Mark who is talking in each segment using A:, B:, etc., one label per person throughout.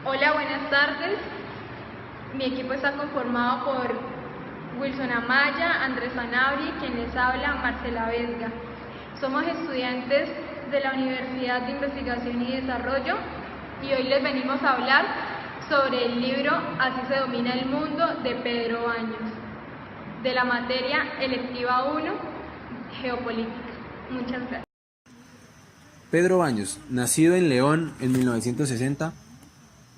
A: Hola, buenas tardes. Mi equipo está conformado por Wilson Amaya, Andrés Sanabria, quien les habla, Marcela Vesga. Somos estudiantes de la Universidad de Investigación y Desarrollo y hoy les venimos a hablar sobre el libro Así se domina el mundo de Pedro Baños, de la materia electiva 1, Geopolítica. Muchas gracias.
B: Pedro Baños, nacido en León en 1960,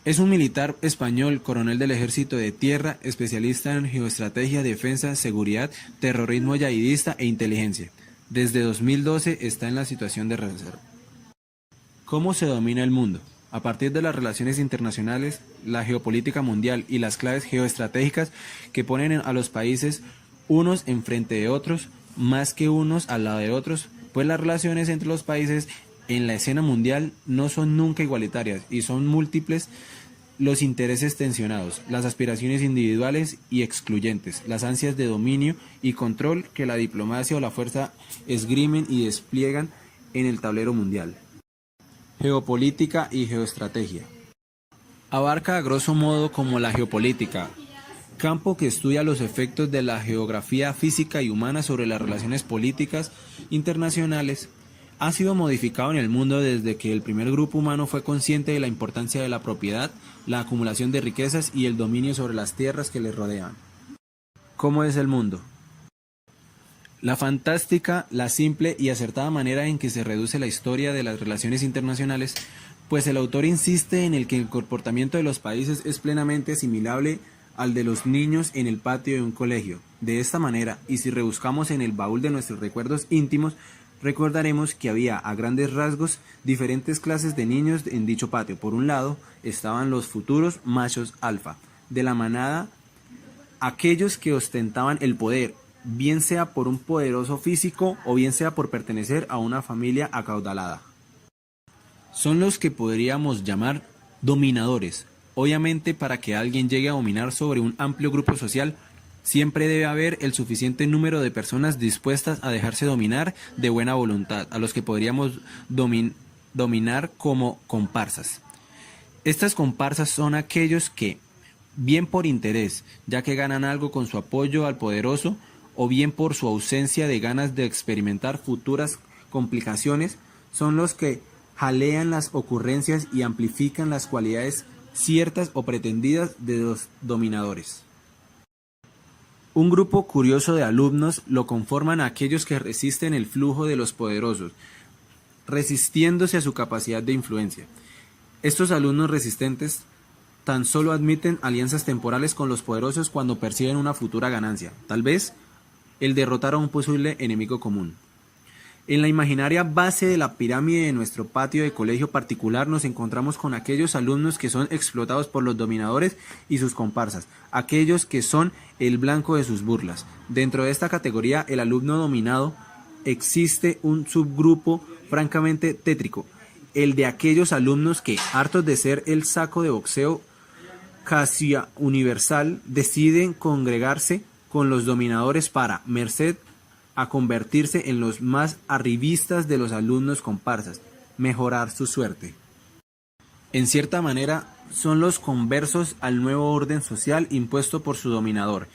B: es un militar español, coronel del Ejército de Tierra, especialista en geoestrategia, defensa, seguridad, terrorismo yihadista e inteligencia. Desde 2012 está en la situación de reserva. ¿Cómo se domina el mundo? A partir de las relaciones internacionales, la geopolítica mundial y las claves geoestratégicas que ponen a los países unos enfrente de otros, más que unos al lado de otros, pues las relaciones entre los países en la escena mundial no son nunca igualitarias y son múltiples los intereses tensionados, las aspiraciones individuales y excluyentes, las ansias de dominio y control que la diplomacia o la fuerza esgrimen y despliegan en el tablero mundial. Geopolítica y geoestrategia. Abarca a grosso modo como la geopolítica, campo que estudia los efectos de la geografía física y humana sobre las relaciones políticas internacionales. Ha sido modificado en el mundo desde que el primer grupo humano fue consciente de la importancia de la propiedad, la acumulación de riquezas y el dominio sobre las tierras que le rodean. ¿Cómo es el mundo? La fantástica, la simple y acertada manera en que se reduce la historia de las relaciones internacionales, pues el autor insiste en el que el comportamiento de los países es plenamente asimilable al de los niños en el patio de un colegio. De esta manera, y si rebuscamos en el baúl de nuestros recuerdos íntimos, recordaremos que había a grandes rasgos diferentes clases de niños en dicho patio. Por un lado estaban los futuros machos alfa de la manada, aquellos que ostentaban el poder, bien sea por un poderoso físico o bien sea por pertenecer a una familia acaudalada. Son los que podríamos llamar dominadores. Obviamente, para que alguien llegue a dominar sobre un amplio grupo social, siempre debe haber el suficiente número de personas dispuestas a dejarse dominar de buena voluntad, a los que podríamos dominar como comparsas. Estas comparsas son aquellos que, bien por interés, ya que ganan algo con su apoyo al poderoso, o bien por su ausencia de ganas de experimentar futuras complicaciones, son los que jalean las ocurrencias y amplifican las cualidades ciertas o pretendidas de los dominadores. Un grupo curioso de alumnos lo conforman aquellos que resisten el flujo de los poderosos, resistiéndose a su capacidad de influencia. Estos alumnos resistentes tan solo admiten alianzas temporales con los poderosos cuando perciben una futura ganancia, tal vez el derrotar a un posible enemigo común. En la imaginaria base de la pirámide de nuestro patio de colegio particular nos encontramos con aquellos alumnos que son explotados por los dominadores y sus comparsas, aquellos que son el blanco de sus burlas. Dentro de esta categoría, el alumno dominado, existe un subgrupo francamente tétrico, el de aquellos alumnos que, hartos de ser el saco de boxeo casi universal, deciden congregarse con los dominadores para, merced a convertirse en los más arribistas de los alumnos comparsas, mejorar su suerte. En cierta manera, son los conversos al nuevo orden social impuesto por su dominador,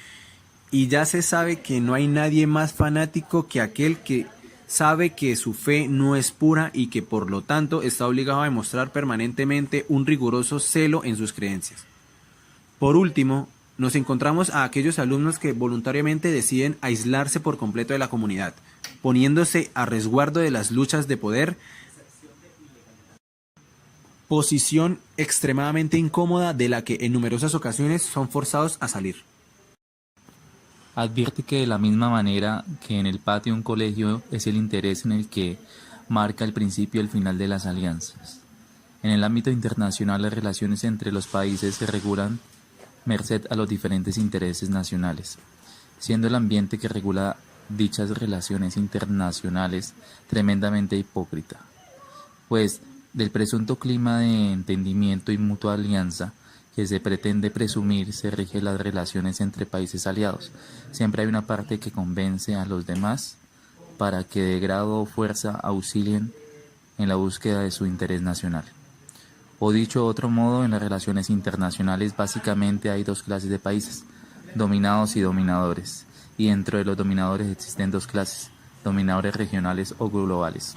B: y ya se sabe que no hay nadie más fanático que aquel que sabe que su fe no es pura y que por lo tanto está obligado a demostrar permanentemente un riguroso celo en sus creencias. Por último, nos encontramos a aquellos alumnos que voluntariamente deciden aislarse por completo de la comunidad, poniéndose a resguardo de las luchas de poder, posición extremadamente incómoda de la que en numerosas ocasiones son forzados a salir.
C: Advierte que de la misma manera que en el patio de un colegio es el interés en el que marca el principio y el final de las alianzas. En el ámbito internacional, las relaciones entre los países se regulan merced a los diferentes intereses nacionales, siendo el ambiente que regula dichas relaciones internacionales tremendamente hipócrita, pues del presunto clima de entendimiento y mutua alianza que se pretende presumir se rigen las relaciones entre países aliados. Siempre hay una parte que convence a los demás para que de grado o fuerza auxilien en la búsqueda de su interés nacional. O dicho de otro modo, en las relaciones internacionales básicamente hay dos clases de países, dominados y dominadores, y dentro de los dominadores existen dos clases, dominadores regionales o globales.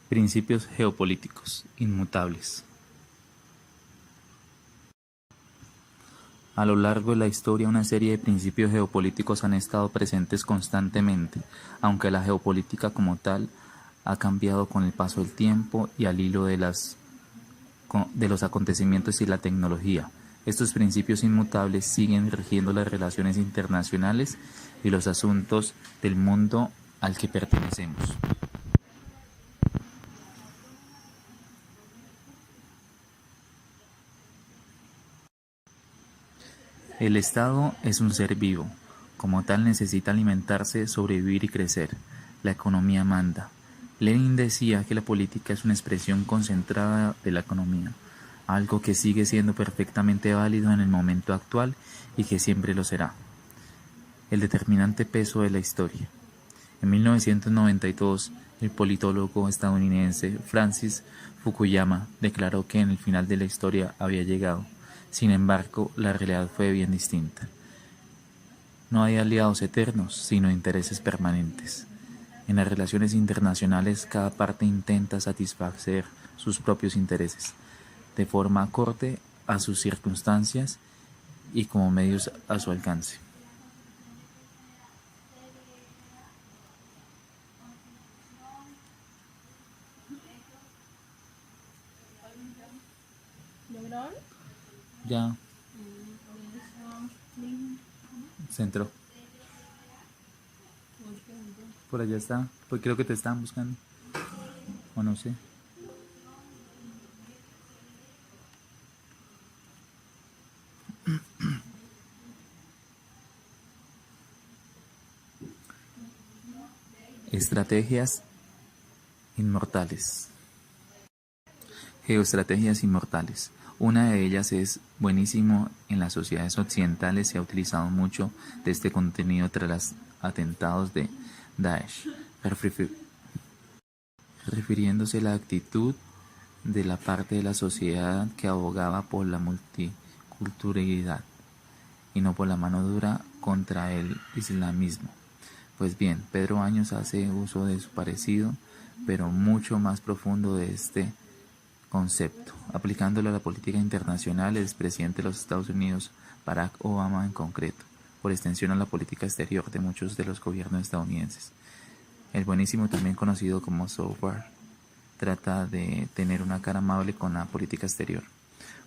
C: Principios geopolíticos inmutables. A lo largo de la historia, una serie de principios geopolíticos han estado presentes constantemente, aunque la geopolítica como tal ha cambiado con el paso del tiempo y al hilo de los acontecimientos y la tecnología. Estos principios inmutables siguen rigiendo las relaciones internacionales y los asuntos del mundo al que pertenecemos. El Estado es un ser vivo, como tal necesita alimentarse, sobrevivir y crecer. La economía manda. Lenin decía que la política es una expresión concentrada de la economía, algo que sigue siendo perfectamente válido en el momento actual y que siempre lo será. El determinante peso de la historia. En 1992, el politólogo estadounidense Francis Fukuyama declaró que en el final de la historia había llegado. Sin embargo, la realidad fue bien distinta. No hay aliados eternos, sino intereses permanentes. En las relaciones internacionales, cada parte intenta satisfacer sus propios intereses, de forma acorde a sus circunstancias y como medios a su alcance. Ya. Centro. Por allá está. Pues creo que te estaban buscando. O no sé. Estrategias inmortales. Geoestrategias inmortales. Una de ellas es buenísimo en las sociedades occidentales, se ha utilizado mucho de este contenido tras los atentados de Daesh, refiriéndose a la actitud de la parte de la sociedad que abogaba por la multiculturalidad y no por la mano dura contra el islamismo. Pues bien, Pedro Áñez hace uso de su parecido, pero mucho más profundo de este concepto, aplicándolo a la política internacional. El expresidente de los Estados Unidos, Barack Obama en concreto, por extensión a la política exterior de muchos de los gobiernos estadounidenses. El buenísimo, también conocido como software, trata de tener una cara amable con la política exterior,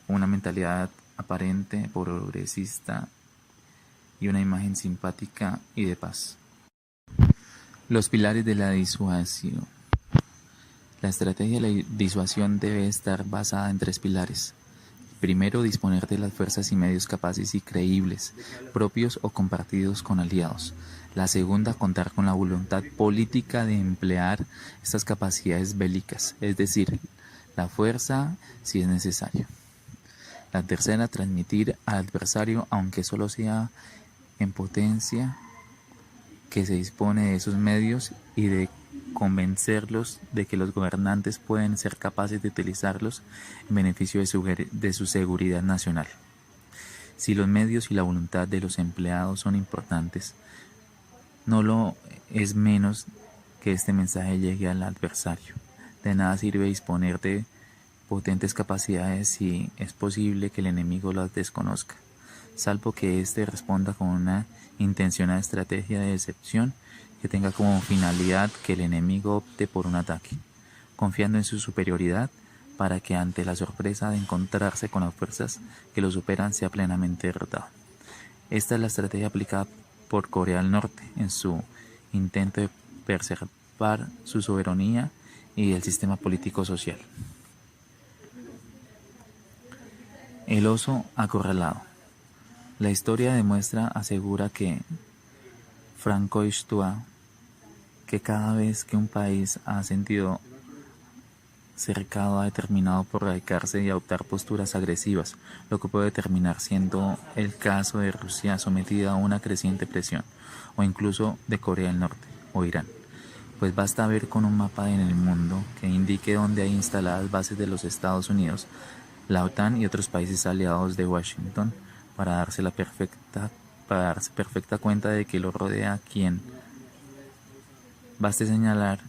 C: una mentalidad aparente, progresista y una imagen simpática y de paz. Los pilares de la disuasión. La estrategia de la disuasión debe estar basada en tres pilares. Primero, disponer de las fuerzas y medios capaces y creíbles, propios o compartidos con aliados. La segunda, contar con la voluntad política de emplear estas capacidades bélicas, es decir, la fuerza si es necesario. La tercera, transmitir al adversario, aunque solo sea en potencia, que se dispone de esos medios y de convencerlos de que los gobernantes pueden ser capaces de utilizarlos en beneficio de su seguridad nacional. Si los medios y la voluntad de los empleados son importantes, no lo es menos que este mensaje llegue al adversario. De nada sirve disponer de potentes capacidades si es posible que el enemigo las desconozca, salvo que éste responda con una intencionada estrategia de decepción que tenga como finalidad que el enemigo opte por un ataque, confiando en su superioridad para que ante la sorpresa de encontrarse con las fuerzas que lo superan sea plenamente derrotado. Esta es la estrategia aplicada por Corea del Norte en su intento de preservar su soberanía y el sistema político social. El oso acorralado. La historia asegura que Francois Toit, que cada vez que un país ha sentido cercado ha determinado por radicarse y adoptar posturas agresivas, lo que puede terminar siendo el caso de Rusia sometida a una creciente presión, o incluso de Corea del Norte o Irán. Pues basta ver con un mapa en el mundo que indique dónde hay instaladas bases de los Estados Unidos, la OTAN y otros países aliados de Washington para darse perfecta cuenta de que lo rodea a quien. Baste señalar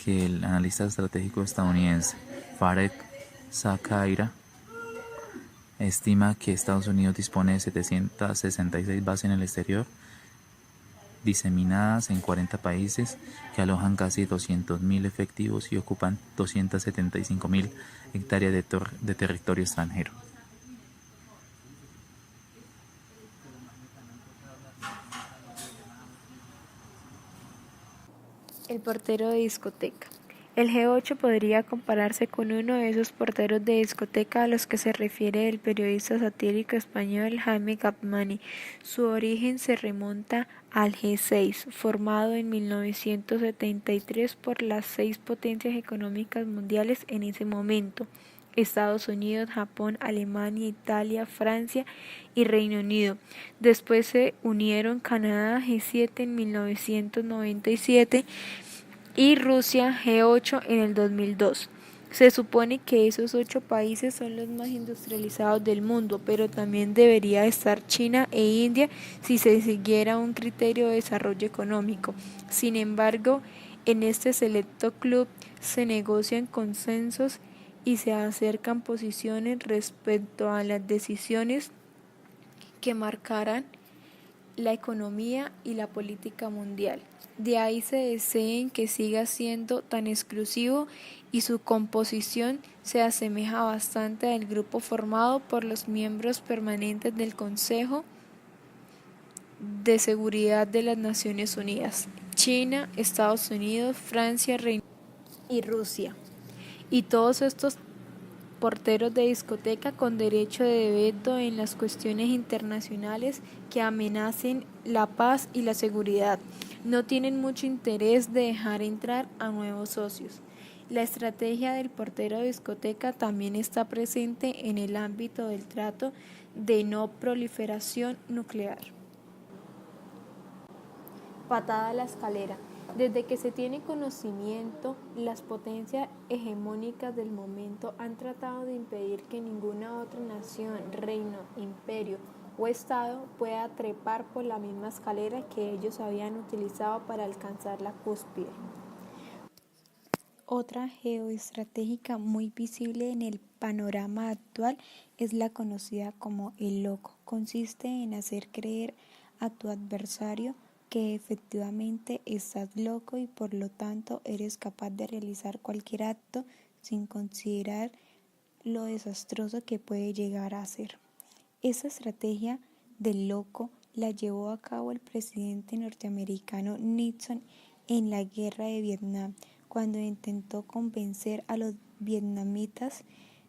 C: que el analista estratégico estadounidense Fareed Zakaria estima que Estados Unidos dispone de 766 bases en el exterior, diseminadas en 40 países que alojan casi 200.000 efectivos y ocupan 275.000 hectáreas de territorio extranjero.
D: El portero de discoteca. El G8 podría compararse con uno de esos porteros de discoteca a los que se refiere el periodista satírico español Jaime Capmany. Su origen se remonta al G6, formado en 1973 por las 6 potencias económicas mundiales en ese momento: Estados Unidos, Japón, Alemania, Italia, Francia y Reino Unido. Después se unieron Canadá, G7 en 1997, y Rusia, G8 en el 2002. Se supone que esos 8 países son los más industrializados del mundo, pero también debería estar China e India si se siguiera un criterio de desarrollo económico. Sin embargo, en este selecto club se negocian consensos y se acercan posiciones respecto a las decisiones que marcarán la economía y la política mundial. De ahí se deseen que siga siendo tan exclusivo y su composición se asemeja bastante al grupo formado por los miembros permanentes del Consejo de Seguridad de las Naciones Unidas: China, Estados Unidos, Francia, Reino Unido y Rusia. Y todos estos porteros de discoteca con derecho de veto en las cuestiones internacionales que amenacen la paz y la seguridad. No tienen mucho interés de dejar entrar a nuevos socios. La estrategia del portero de discoteca también está presente en el ámbito del trato de no proliferación nuclear. Patada a la escalera. Desde que se tiene conocimiento, las potencias hegemónicas del momento han tratado de impedir que ninguna otra nación, reino, imperio o estado pueda trepar por la misma escalera que ellos habían utilizado para alcanzar la cúspide. Otra geoestratégica muy visible en el panorama actual es la conocida como el loco. Consiste en hacer creer a tu adversario que efectivamente estás loco y por lo tanto eres capaz de realizar cualquier acto sin considerar lo desastroso que puede llegar a ser. Esa estrategia del loco la llevó a cabo el presidente norteamericano Nixon en la guerra de Vietnam, cuando intentó convencer a los vietnamitas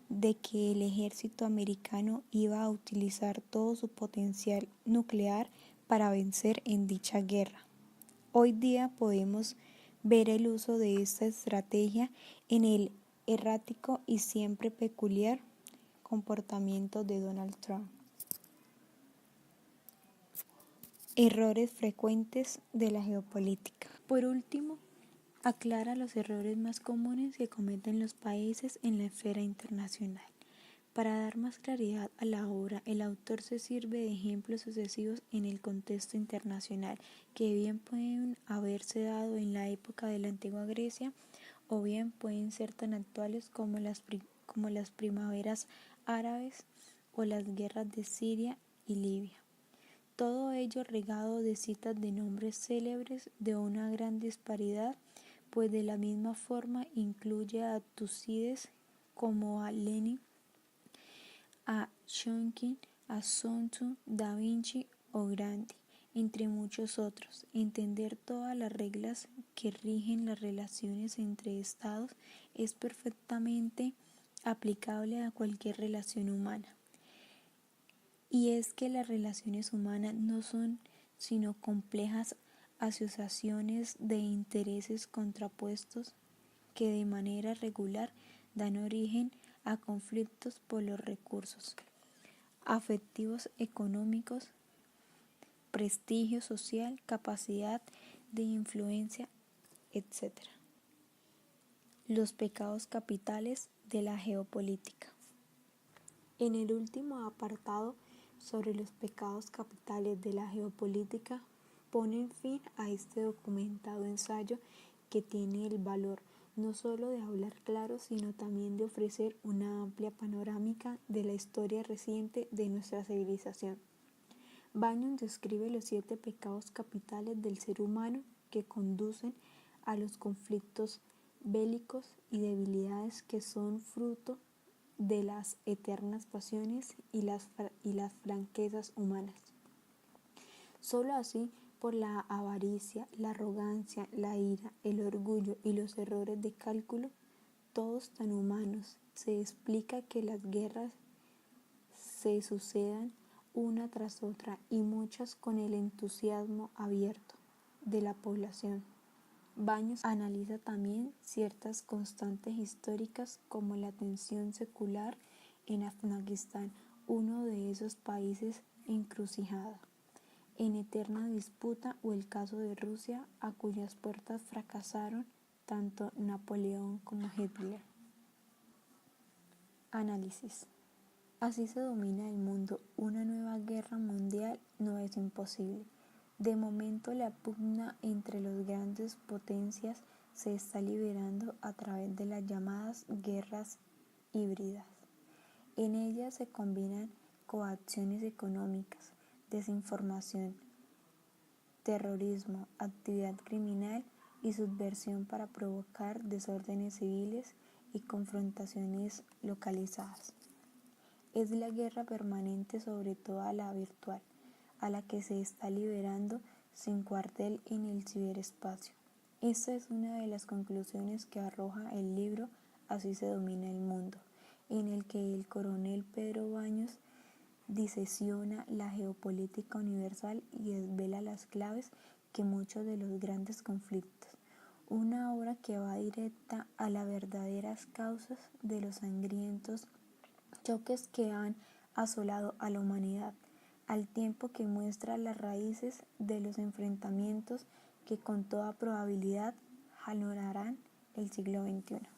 D: de que el ejército americano iba a utilizar todo su potencial nuclear para vencer en dicha guerra. Hoy día podemos ver el uso de esta estrategia en el errático y siempre peculiar comportamiento de Donald Trump. Errores frecuentes de la geopolítica. Por último, aclara los errores más comunes que cometen los países en la esfera internacional. Para dar más claridad a la obra, el autor se sirve de ejemplos sucesivos en el contexto internacional, que bien pueden haberse dado en la época de la antigua Grecia, o bien pueden ser tan actuales como las primaveras árabes o las guerras de Siria y Libia. Todo ello regado de citas de nombres célebres de una gran disparidad, pues de la misma forma incluye a Tucídides como a Lenin, a Chongqing, a Sun Tzu, Da Vinci o Gandhi, entre muchos otros. Entender todas las reglas que rigen las relaciones entre estados es perfectamente aplicable a cualquier relación humana. Y es que las relaciones humanas no son sino complejas asociaciones de intereses contrapuestos que de manera regular dan origen a conflictos por los recursos afectivos, económicos, prestigio social, capacidad de influencia, etc. Los pecados capitales de la geopolítica. En el último apartado sobre los pecados capitales de la geopolítica, ponen fin a este documentado ensayo que tiene el valor no solo de hablar claro, sino también de ofrecer una amplia panorámica de la historia reciente de nuestra civilización. Baños describe los 7 pecados capitales del ser humano que conducen a los conflictos bélicos y debilidades que son fruto de las eternas pasiones y las franquezas humanas. Solo así, por la avaricia, la arrogancia, la ira, el orgullo y los errores de cálculo, todos tan humanos, se explica que las guerras se sucedan una tras otra y muchas con el entusiasmo abierto de la población. Baños analiza también ciertas constantes históricas como la tensión secular en Afganistán, uno de esos países encrucijada en eterna disputa, o el caso de Rusia, a cuyas puertas fracasaron tanto Napoleón como Hitler. Análisis. Así se domina el mundo. Una nueva guerra mundial no es imposible. De momento, la pugna entre las grandes potencias se está liberando a través de las llamadas guerras híbridas. En ellas se combinan coacciones económicas, desinformación, terrorismo, actividad criminal y subversión para provocar desórdenes civiles y confrontaciones localizadas. Es la guerra permanente, sobre todo la virtual, a la que se está liberando sin cuartel en el ciberespacio. Esta es una de las conclusiones que arroja el libro Así se domina el mundo, en el que el coronel Pedro Baños disecciona la geopolítica universal y desvela las claves que muchos de los grandes conflictos. Una obra que va directa a las verdaderas causas de los sangrientos choques que han asolado a la humanidad, al tiempo que muestra las raíces de los enfrentamientos que con toda probabilidad jalonarán el siglo XXI.